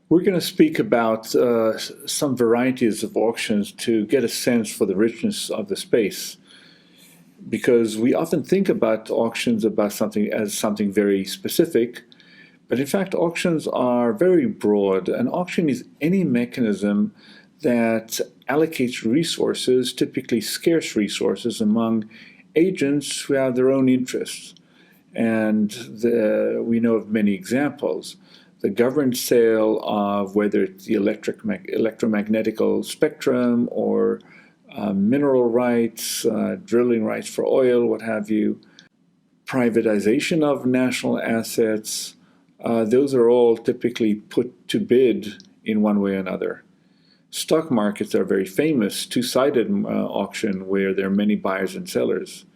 We're going to speak about some varieties of auctions to get a sense for the richness of the space, because we often think about auctions about something as something very specific, but in fact auctions are very broad. An auction is any mechanism that allocates resources, typically scarce resources, among agents who have their own interests. And we know of many examples. The government sale of whether it's the electromagnetical spectrum or mineral rights, drilling rights for oil, what have you, privatization of national assets, those are all typically put to bid in one way or another. Stock markets are very famous, two-sided auction where there are many buyers and sellers.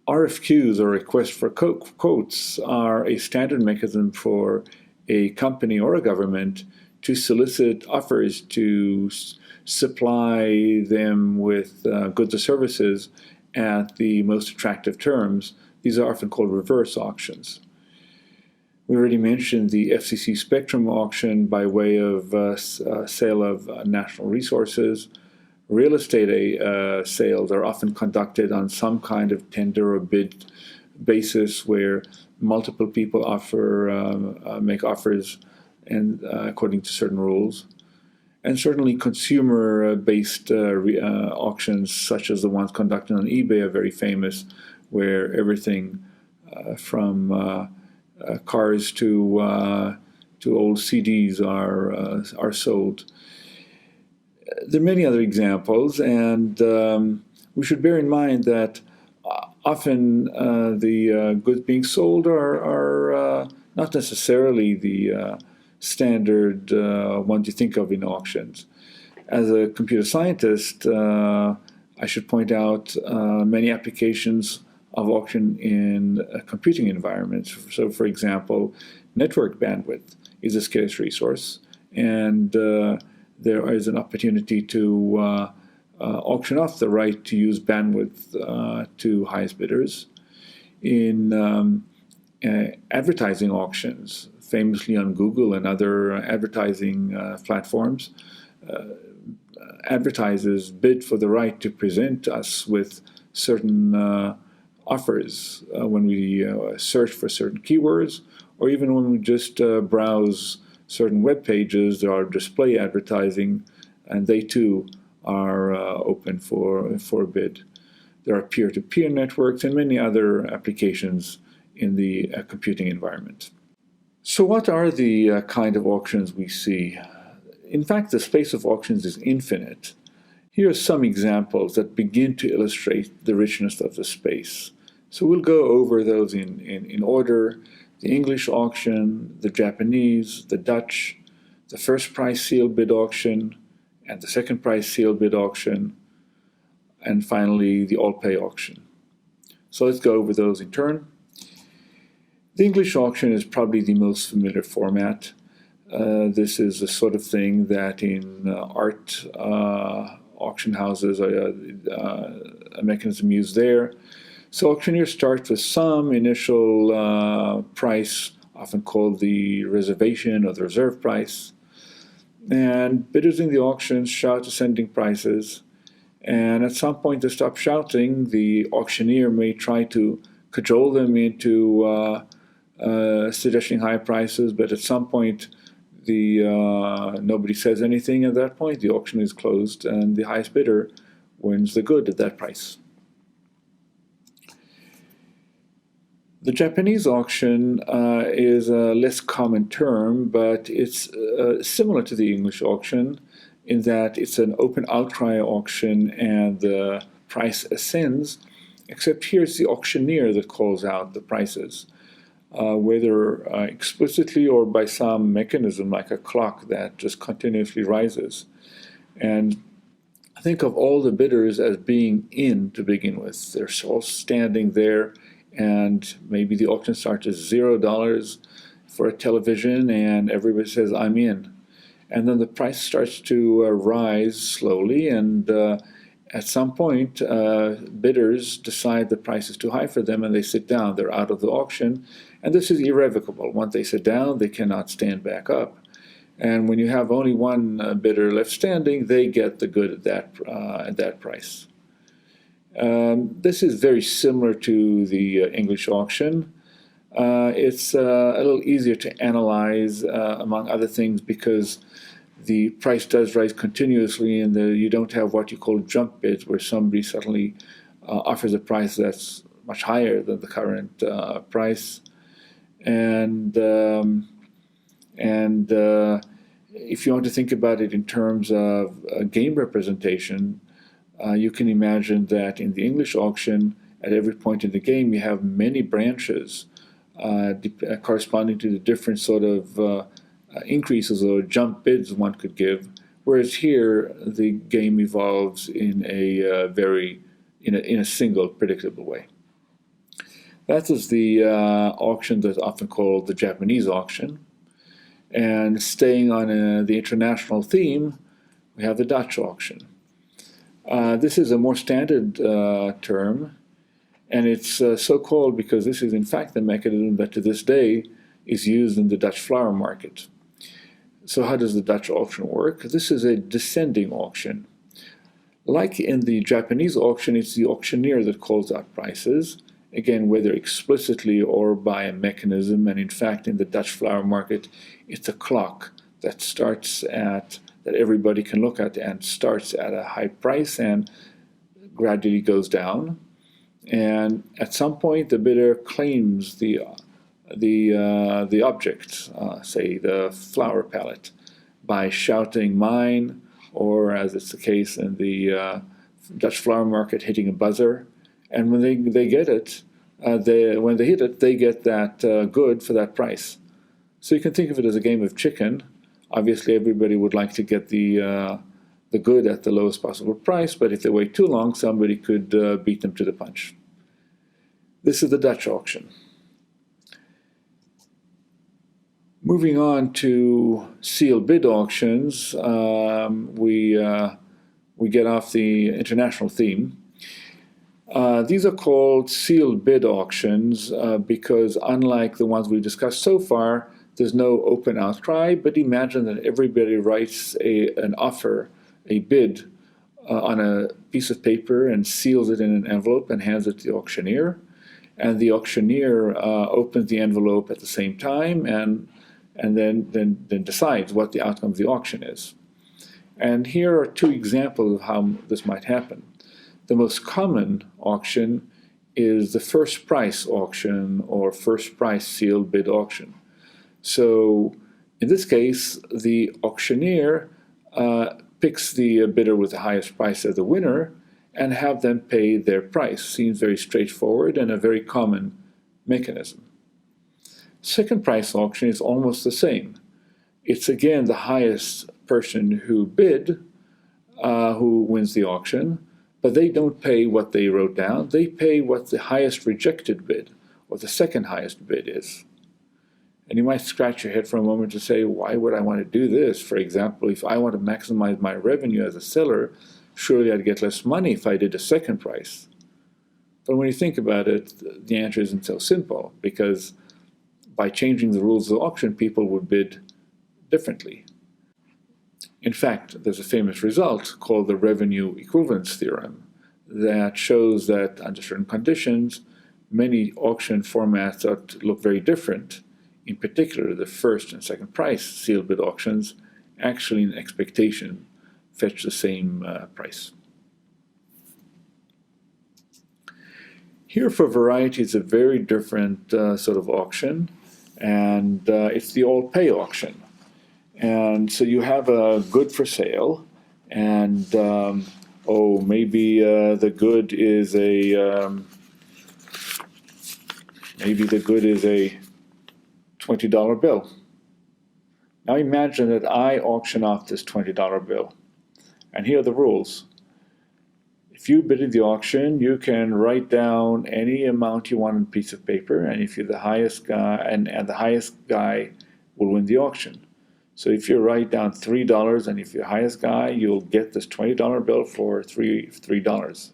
RFQs, or requests for quotes, are a standard mechanism for a company or a government to solicit offers to supply them with goods or services at the most attractive terms. These are often called reverse auctions. We already mentioned the FCC spectrum auction by way of sale of national resources. Real estate sales are often conducted on some kind of tender or bid basis where multiple people make offers and according to certain rules. And certainly consumer-based auctions, such as the ones conducted on eBay, are very famous, where everything from cars to old CDs are sold. There are many other examples, and we should bear in mind that often the goods being sold are not necessarily the standard ones you think of in auctions. As a computer scientist, I should point out many applications of auction in computing environments. So, for example, network bandwidth is a scarce resource, and there is an opportunity to auction off the right to use bandwidth to highest bidders. In advertising auctions, famously on Google and other advertising platforms, advertisers bid for the right to present us with certain offers when we search for certain keywords, or even when we just browse certain web pages. There are display advertising, and they too are open for bid. There are peer-to-peer networks and many other applications in the computing environment. So what are the kind of auctions we see? In fact, the space of auctions is infinite. Here are some examples that begin to illustrate the richness of the space. So we'll go over those in order. The English auction, the Japanese, the Dutch, the first price sealed bid auction, and the second price sealed bid auction, and finally the all-pay auction. So let's go over those in turn. The English auction is probably the most familiar format. This is the sort of thing that in art auction houses, a mechanism used there. So auctioneers start with some initial price, often called the reservation or the reserve price. And bidders in the auction shout ascending prices. And at some point they stop shouting. The auctioneer may try to cajole them into suggesting high prices, but at some point nobody says anything. At that point, the auction is closed, and the highest bidder wins the good at that price. The Japanese auction is a less common term, but it's similar to the English auction in that it's an open outcry auction and the price ascends, except here it's the auctioneer that calls out the prices, whether explicitly or by some mechanism like a clock that just continuously rises. And think of all the bidders as being in to begin with. They're all standing there, and maybe the auction starts at $0 for a television, and everybody says, I'm in. And then the price starts to rise slowly, and at some point, bidders decide the price is too high for them, and they sit down. They're out of the auction, and this is irrevocable. Once they sit down, they cannot stand back up. And when you have only one bidder left standing, they get the good at that price. This is very similar to the English auction. It's a little easier to analyze, among other things, because the price does rise continuously, and you don't have what you call jump bids, where somebody suddenly offers a price that's much higher than the current price. And if you want to think about it in terms of game representation, you can imagine that in the English auction, at every point in the game, you have many branches corresponding to the different sort of increases or jump bids one could give, whereas here the game evolves in a single predictable way. That is the auction that's often called the Japanese auction. And staying on the international theme, we have the Dutch auction. This is a more standard term, and it's so called because this is in fact the mechanism that to this day is used in the Dutch flower market. So how does the Dutch auction work? This is a descending auction. Like in the Japanese auction, it's the auctioneer that calls out prices, again, whether explicitly or by a mechanism. And in fact, in the Dutch flower market, it's a clock that that everybody can look at and starts at a high price and gradually goes down. And at some point, the bidder claims the object, say the flower palette, by shouting "mine," or as it's the case in the Dutch flower market, hitting a buzzer. And when they get it, when they hit it, they get that good for that price. So you can think of it as a game of chicken. Obviously, everybody would like to get the good at the lowest possible price, but if they wait too long, somebody could beat them to the punch. This is the Dutch auction. Moving on to sealed bid auctions, we get off the international theme. These are called sealed bid auctions because unlike the ones we've discussed so far, there's no open outcry, but imagine that everybody writes an offer, a bid, on a piece of paper and seals it in an envelope and hands it to the auctioneer. And the auctioneer opens the envelope at the same time and then decides what the outcome of the auction is. And here are two examples of how this might happen. The most common auction is the first price auction or first price sealed bid auction. So in this case, the auctioneer picks the bidder with the highest price as the winner and have them pay their price. Seems very straightforward and a very common mechanism. Second price auction is almost the same. It's again the highest person who bid who wins the auction, but they don't pay what they wrote down. They pay what the highest rejected bid or the second highest bid is. And you might scratch your head for a moment to say, why would I want to do this? For example, if I want to maximize my revenue as a seller, surely I'd get less money if I did a second price. But when you think about it, the answer isn't so simple, because by changing the rules of the auction, people would bid differently. In fact, there's a famous result called the revenue equivalence theorem that shows that under certain conditions, many auction formats that look very different, in particular the first and second price sealed bid auctions, actually in expectation fetch the same price. Here for variety is a very different sort of auction, and it's the all pay auction. And so you have a good for sale, and maybe the good is a $20 bill. Now imagine that I auction off this $20 bill, and here are the rules. If you bid in the auction, you can write down any amount you want on a piece of paper, and if you're the highest guy, and the highest guy will win the auction. So if you write down $3, and if you're the highest guy, you'll get this $20 bill for $3.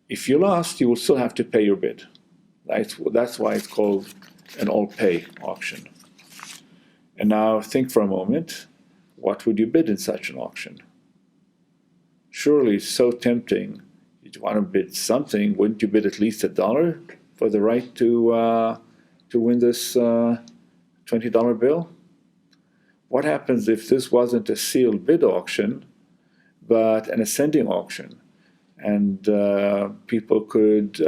If you lost, you will still have to pay your bid. That's why it's called an all-pay auction. And now think for a moment, what would you bid in such an auction? Surely it's so tempting. You'd want to bid something. Wouldn't you bid at least $1 for the right to win this $20 bill? What happens if this wasn't a sealed bid auction, but an ascending auction? And people could bid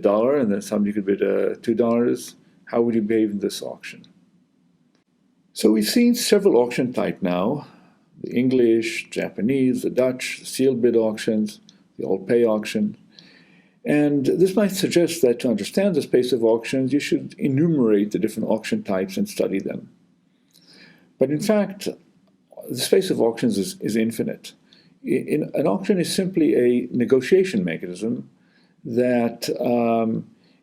$1, and then somebody could bid $2. How would you behave in this auction? So we've seen several auction types now: the English, Japanese, the Dutch, the sealed bid auctions, the all pay auction. And this might suggest that to understand the space of auctions, you should enumerate the different auction types and study them. But in fact, the space of auctions is infinite. An auction is simply a negotiation mechanism that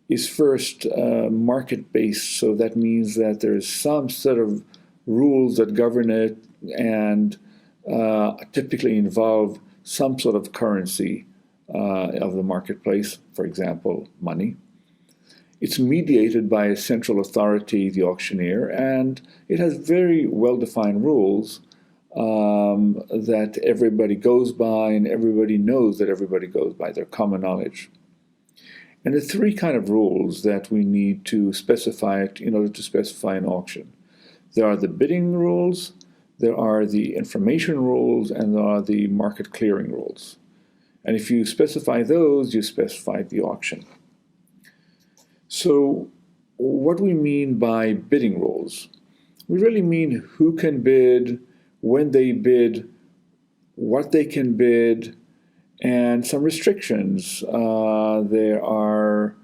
is first market-based, so that means that there's some set of rules that govern it and typically involve some sort of currency of the marketplace, for example, money. It's mediated by a central authority, the auctioneer, and it has very well-defined rules that everybody goes by, and everybody knows that everybody goes by. They're common knowledge. And there are three kind of rules that we need to specify in order to specify an auction. There are the bidding rules, there are the information rules, and there are the market clearing rules. And if you specify those, you specify the auction. So what do we mean by bidding rules? We really mean who can bid, when they bid, what they can bid, and some restrictions. There are,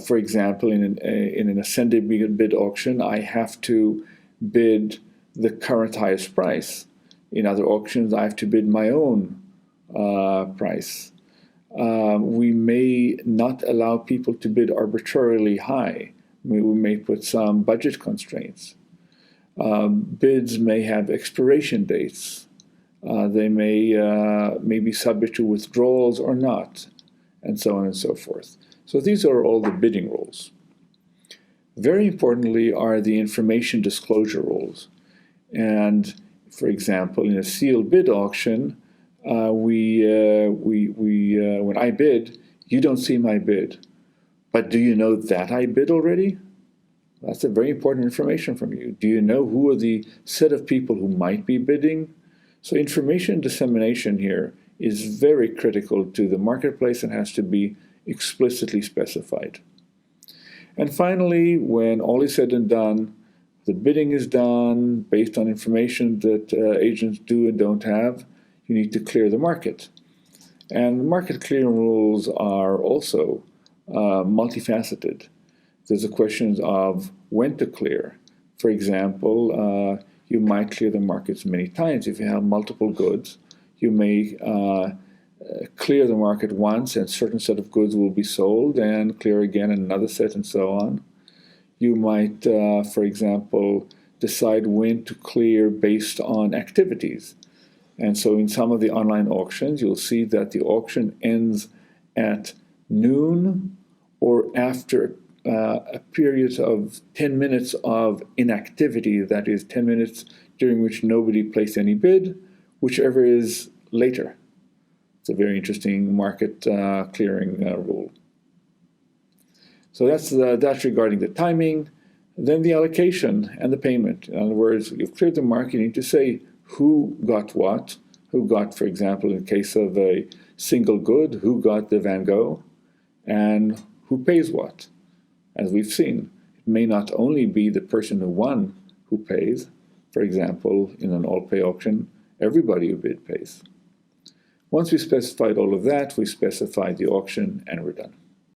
for example, in an ascending bid auction, I have to bid the current highest price. In other auctions, I have to bid my own price. We may not allow people to bid arbitrarily high. We may put some budget constraints. Bids may have expiration dates. They may be subject to withdrawals or not, and so on and so forth. So these are all the bidding rules. Very importantly are the information disclosure rules. And for example, in a sealed bid auction, when I bid, you don't see my bid. But do you know that I bid already? That's a very important information from you. Do you know who are the set of people who might be bidding? So information dissemination here is very critical to the marketplace and has to be explicitly specified. And finally, when all is said and done, the bidding is done based on information that agents do and don't have, you need to clear the market. And the market clearing rules are also multifaceted. There's the questions of when to clear. For example, you might clear the markets many times. If you have multiple goods, you may clear the market once and a certain set of goods will be sold and clear again another set and so on. You might, for example, decide when to clear based on activities. And so in some of the online auctions, you'll see that the auction ends at noon or after a period of 10 minutes of inactivity, that is 10 minutes during which nobody placed any bid, whichever is later. It's a very interesting market clearing rule. So that's regarding the timing. Then the allocation and the payment. In other words, you've cleared the market, you need to say who got what, who got, for example, in the case of a single good, who got the Van Gogh, and who pays what. As we've seen, it may not only be the person who won who pays. For example, in an all-pay auction, everybody who bid pays. Once we specified all of that, we specified the auction, and we're done.